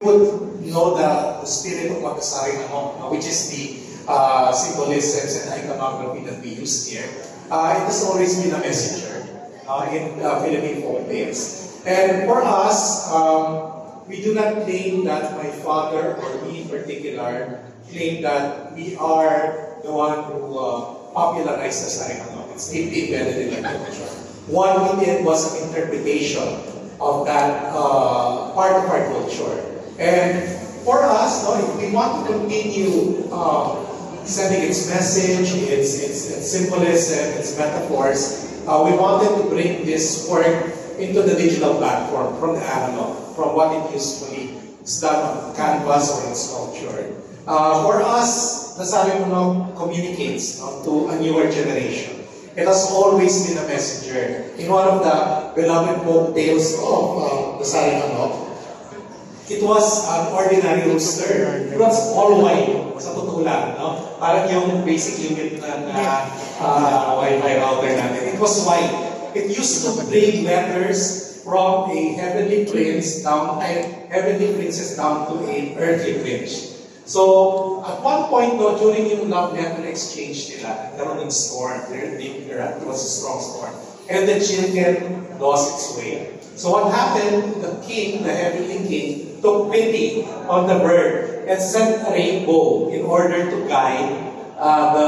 would know the spirit of Magkasaring Manok, which is the symbolisms and iconography that we use here. It has always been a messenger in Philippine folk tales. And for us, we do not claim that my father, or me in particular, claim that we are the one who popularized the Saring Manok. It's deeply embedded in our culture. What we did was an interpretation of that part of our culture. And for us, if we want to continue sending its message, its symbolism, its metaphors, we wanted to bring this work into the digital platform from the analog, from what it usually is done on canvas or in sculpture. For us, the Saring Manok communicates to a newer generation. It has always been a messenger. In one of the beloved folk tales of the Saring Manok, it was an ordinary rooster. It was all white, sa totoo lang, no? Parang yung basic unit ng Wi-Fi router natin. It was white. It used to bring letters from a heavenly princess down to an earthly prince. So, at one point, during yung love letter exchange nila, nagkaroon ng storm. It was a strong storm. And the children lost its way. So what happened, the king, the heavenly king, took pity on the bird and sent a rainbow in order to guide the